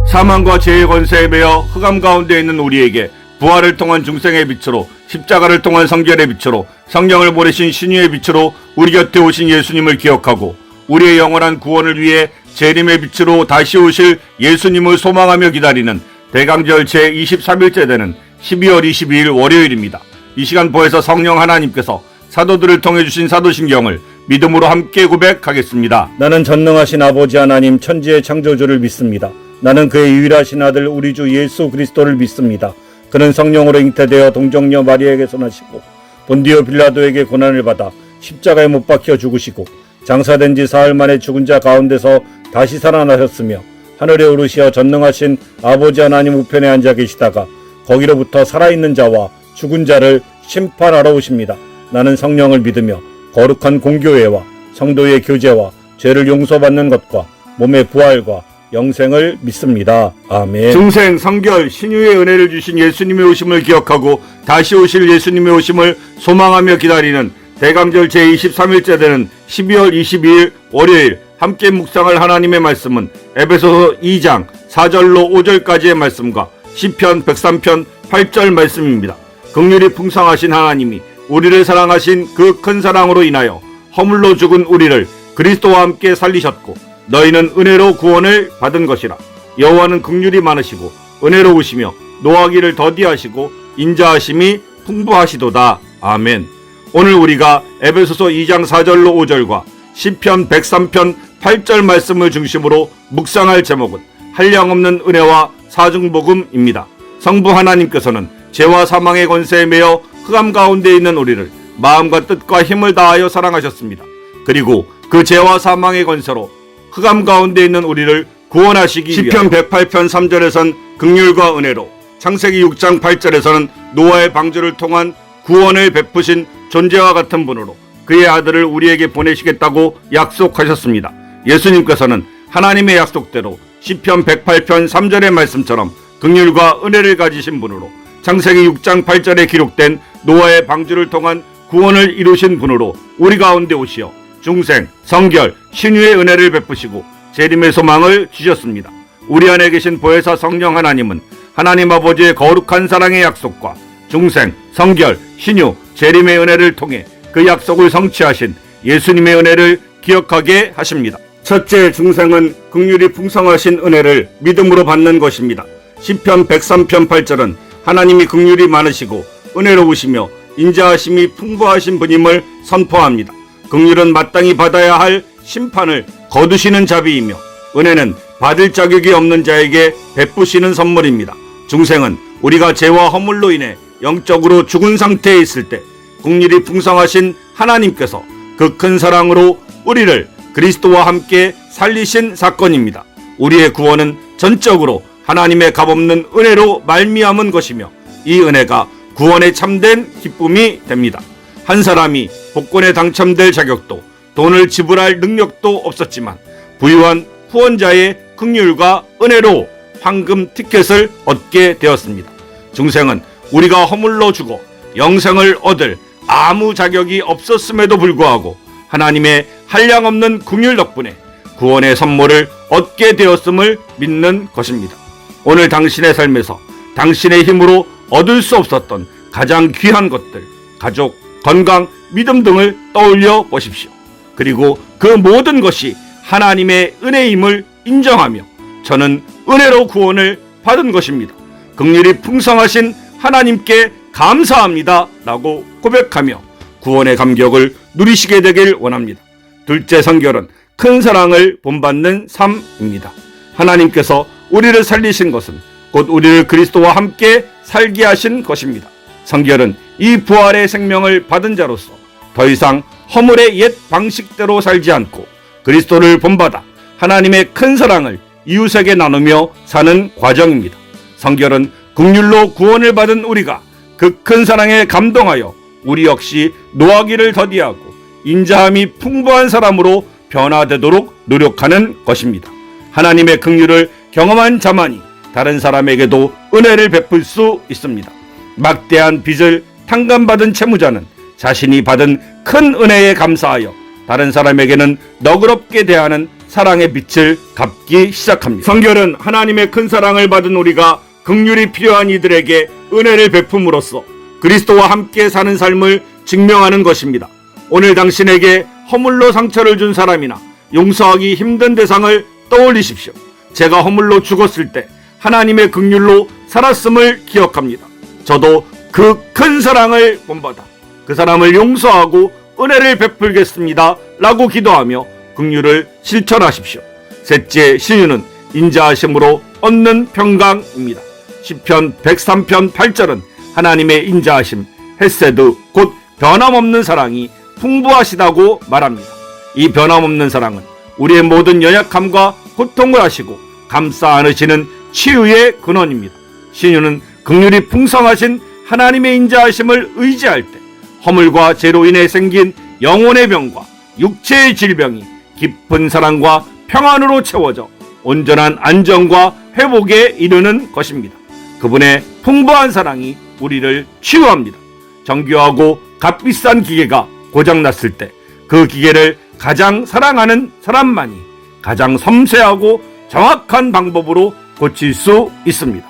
사망과 죄의 권세에 매여 흑암 가운데 있는 우리에게 부활을 통한 중생의 빛으로, 십자가를 통한 성결의 빛으로, 성령을 보내신 신유의 빛으로 우리 곁에 오신 예수님을 기억하고 우리의 영원한 구원을 위해 재림의 빛으로 다시 오실 예수님을 소망하며 기다리는 대강절 제23일째 되는 12월 22일 월요일입니다. 이 시간 보에서 성령 하나님께서 사도들을 통해 주신 사도신경을 믿음으로 함께 고백하겠습니다. 나는 전능하신 아버지 하나님 천지의 창조주를 믿습니다. 나는 그의 유일하신 아들 우리 주 예수 그리스도를 믿습니다. 그는 성령으로 잉태되어 동정녀 마리아에게서 나시고 본디오 빌라도에게 고난을 받아 십자가에 못 박혀 죽으시고 장사된 지 사흘 만에 죽은 자 가운데서 다시 살아나셨으며 하늘에 오르시어 전능하신 아버지 하나님 우편에 앉아 계시다가 거기로부터 살아있는 자와 죽은 자를 심판하러 오십니다. 나는 성령을 믿으며 거룩한 공교회와 성도의 교제와 죄를 용서받는 것과 몸의 부활과 영생을 믿습니다. 아멘. 중생, 성결, 신유의 은혜를 주신 예수님의 오심을 기억하고 다시 오실 예수님의 오심을 소망하며 기다리는 대강절 제23일째 되는 12월 22일 월요일 함께 묵상할 하나님의 말씀은 에베소서 2장 4절로 5절까지의 말씀과 시편 103편 8절 말씀입니다. 긍휼이 풍성하신 하나님이 우리를 사랑하신 그 큰 사랑으로 인하여 허물로 죽은 우리를 그리스도와 함께 살리셨고 너희는 은혜로 구원을 받은 것이라. 여호와는 긍휼이 많으시고 은혜로우시며 노하기를 더디하시고 인자하심이 풍부하시도다. 아멘. 오늘 우리가 에베소서 2장 4절로 5절과 시편 103편 8절 말씀을 중심으로 묵상할 제목은 한량없는 은혜와 사중복음입니다. 성부 하나님께서는 죄와 사망의 권세에 매여 흑암 가운데 있는 우리를 마음과 뜻과 힘을 다하여 사랑하셨습니다. 그리고 그 죄와 사망의 권세로 흑암 가운데 있는 우리를 구원하시기 위하여 시편 108편 3절에선 긍휼과 은혜로, 창세기 6장 8절에서는 노아의 방주를 통한 구원을 베푸신 존재와 같은 분으로 그의 아들을 우리에게 보내시겠다고 약속하셨습니다. 예수님께서는 하나님의 약속대로 시편 108편 3절의 말씀처럼 긍휼과 은혜를 가지신 분으로 창세기 6장 8절에 기록된 노아의 방주를 통한 구원을 이루신 분으로 우리 가운데 오시어 중생, 성결, 신유의 은혜를 베푸시고 재림의 소망을 주셨습니다. 우리 안에 계신 보혜사 성령 하나님은 하나님 아버지의 거룩한 사랑의 약속과 중생, 성결, 신유, 재림의 은혜를 통해 그 약속을 성취하신 예수님의 은혜를 기억하게 하십니다. 첫째, 중생은 긍휼이 풍성하신 은혜를 믿음으로 받는 것입니다. 시편 103편 8절은 하나님이 긍휼이 많으시고 은혜로우시며 인자하심이 풍부하신 분임을 선포합니다. 긍휼은 마땅히 받아야 할 심판을 거두시는 자비이며 은혜는 받을 자격이 없는 자에게 베푸시는 선물입니다. 중생은 우리가 죄와 허물로 인해 영적으로 죽은 상태에 있을 때 긍휼이 풍성하신 하나님께서 그 큰 사랑으로 우리를 그리스도와 함께 살리신 사건입니다. 우리의 구원은 전적으로 하나님의 값없는 은혜로 말미암은 것이며 이 은혜가 구원에 참된 기쁨이 됩니다. 한 사람이 복권에 당첨될 자격도 돈을 지불할 능력도 없었지만 부유한 후원자의 긍휼과 은혜로 황금 티켓을 얻게 되었습니다. 중생은 우리가 허물로 죽어 영생을 얻을 아무 자격이 없었음에도 불구하고 하나님의 한량없는 긍휼 덕분에 구원의 선물을 얻게 되었음을 믿는 것입니다. 오늘 당신의 삶에서 당신의 힘으로 얻을 수 없었던 가장 귀한 것들, 가족, 건강, 믿음 등을 떠올려 보십시오. 그리고 그 모든 것이 하나님의 은혜임을 인정하며 저는 은혜로 구원을 받은 것입니다. 긍휼이 풍성하신 하나님께 감사합니다 라고 고백하며 구원의 감격을 누리시게 되길 원합니다. 둘째, 성결은 큰 사랑을 본받는 삶입니다. 하나님께서 우리를 살리신 것은 곧 우리를 그리스도와 함께 살게 하신 것입니다. 성결은 이 부활의 생명을 받은 자로서 더 이상 허물의 옛 방식대로 살지 않고 그리스도를 본받아 하나님의 큰 사랑을 이웃에게 나누며 사는 과정입니다. 성결은 긍휼로 구원을 받은 우리가 그 큰 사랑에 감동하여 우리 역시 노하기를 더디하고 인자함이 풍부한 사람으로 변화되도록 노력하는 것입니다. 하나님의 긍휼을 경험한 자만이 다른 사람에게도 은혜를 베풀 수 있습니다. 막대한 빚을 탕감받은 채무자는 자신이 받은 큰 은혜에 감사하여 다른 사람에게는 너그럽게 대하는 사랑의 빛을 갚기 시작합니다. 성결은 하나님의 큰 사랑을 받은 우리가 긍휼이 필요한 이들에게 은혜를 베품으로써 그리스도와 함께 사는 삶을 증명하는 것입니다. 오늘 당신에게 허물로 상처를 준 사람이나 용서하기 힘든 대상을 떠올리십시오. 제가 허물로 죽었을 때 하나님의 긍휼로 살았음을 기억합니다. 저도 그 큰 사랑을 본받아 그 사람을 용서하고 은혜를 베풀겠습니다 라고 기도하며 긍휼을 실천하십시오. 셋째 신유는 인자하심으로 얻는 평강입니다. 시편 103편 8절은 하나님의 인자하심, 헤세드 곧 변함없는 사랑이 풍부하시다고 말합니다. 이 변함없는 사랑은 우리의 모든 연약함과 고통을 아시고 감싸 안으시는 치유의 근원입니다. 신유는 긍휼이 풍성하신 하나님의 인자하심을 의지할 때 허물과 죄로 인해 생긴 영혼의 병과 육체의 질병이 깊은 사랑과 평안으로 채워져 온전한 안정과 회복에 이르는 것입니다. 그분의 풍부한 사랑이 우리를 치유합니다. 정교하고 값비싼 기계가 고장났을 때 그 기계를 가장 사랑하는 사람만이 가장 섬세하고 정확한 방법으로 고칠 수 있습니다.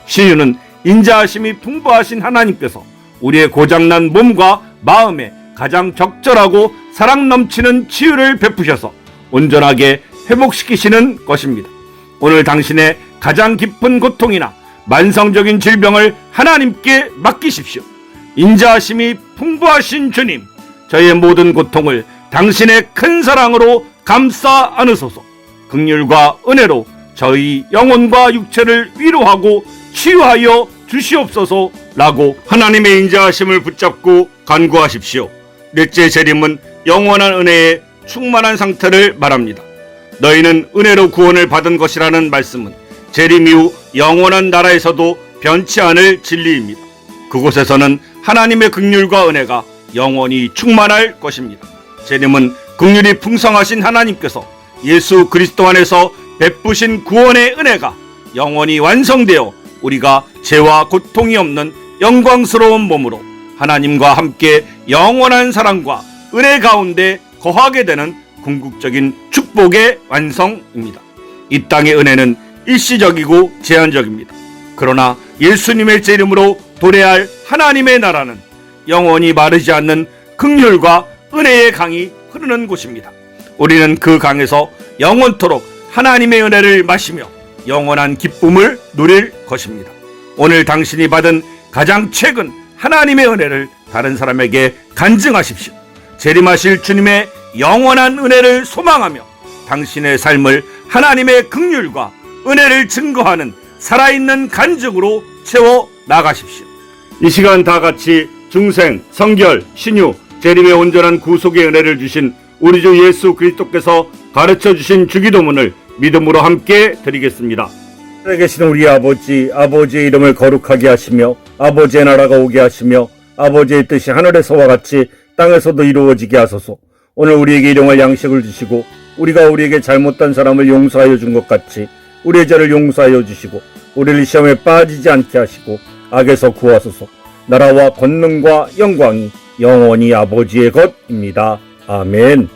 신유는 인자하심이 풍부하신 하나님께서 우리의 고장난 몸과 마음에 가장 적절하고 사랑 넘치는 치유를 베푸셔서 온전하게 회복시키시는 것입니다. 오늘 당신의 가장 깊은 고통이나 만성적인 질병을 하나님께 맡기십시오. 인자하심이 풍부하신 주님, 저의 모든 고통을 당신의 큰 사랑으로 감싸 안으소서. 긍휼과 은혜로 저희 영혼과 육체를 위로하고 치유하여 주시옵소서 라고 하나님의 인자하심을 붙잡고 간구하십시오. 넷째 재림은 영원한 은혜의 충만한 상태를 말합니다. 너희는 은혜로 구원을 받은 것이라는 말씀은 재림 이후 영원한 나라에서도 변치 않을 진리입니다. 그곳에서는 하나님의 긍휼과 은혜가 영원히 충만할 것입니다. 재림은 긍휼이 풍성하신 하나님께서 예수 그리스도 안에서 베푸신 구원의 은혜가 영원히 완성되어 우리가 죄와 고통이 없는 영광스러운 몸으로 하나님과 함께 영원한 사랑과 은혜 가운데 거하게 되는 궁극적인 축복의 완성입니다. 이 땅의 은혜는 일시적이고 제한적입니다. 그러나 예수님의 제 이름으로 도래할 하나님의 나라는 영원히 마르지 않는 긍휼과 은혜의 강이 흐르는 곳입니다. 우리는 그 강에서 영원토록 하나님의 은혜를 마시며 영원한 기쁨을 누릴 것입니다. 오늘 당신이 받은 가장 최근 하나님의 은혜를 다른 사람에게 간증하십시오. 재림하실 주님의 영원한 은혜를 소망하며 당신의 삶을 하나님의 긍휼과 은혜를 증거하는 살아있는 간증으로 채워 나가십시오. 이 시간 다 같이 중생, 성결, 신유, 재림의 온전한 구속의 은혜를 주신 우리 주 예수 그리스도께서 가르쳐 주신 주기도문을 믿음으로 함께 드리겠습니다. 하늘에 계신 우리 아버지, 아버지의 이름을 거룩하게 하시며 아버지의 나라가 오게 하시며 아버지의 뜻이 하늘에서와 같이 땅에서도 이루어지게 하소서. 오늘 우리에게 일용할 양식을 주시고 우리가 우리에게 잘못한 사람을 용서하여 준 것 같이 우리의 죄를 용서하여 주시고 우리를 시험에 빠지지 않게 하시고 악에서 구하소서. 나라와 권능과 영광이 영원히 아버지의 것입니다. 아멘.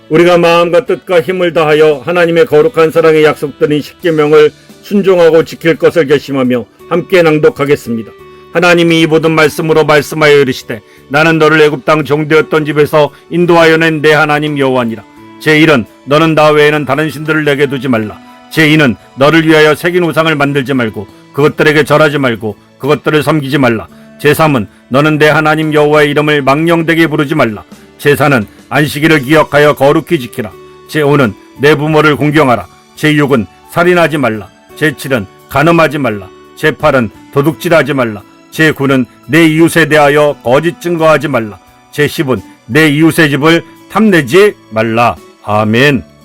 우리가 마음과 뜻과 힘을 다하여 하나님의 거룩한 사랑의 약속드린 십계명을 순종하고 지킬 것을 결심하며 함께 낭독하겠습니다. 하나님이 이 모든 말씀으로 말씀하여 이르시되 나는 너를 애굽 땅 종되었던 집에서 인도하여 낸 내 하나님 여호와니라. 제1은 너는 나 외에는 다른 신들을 내게 두지 말라. 제2는 너를 위하여 새긴 우상을 만들지 말고 그것들에게 절하지 말고 그것들을 섬기지 말라. 제3은 너는 내 하나님 여호와의 이름을 망령되게 부르지 말라. 제4는 안식일을 기억하여 거룩히 지키라. 제5는 내 부모를 공경하라. 제6은 살인하지 말라. 제7은 간음하지 말라. 제8은 도둑질하지 말라. 제9는 내 이웃에 대하여 거짓 증거하지 말라. 제10은 내 이웃의 집을 탐내지 말라. 아멘.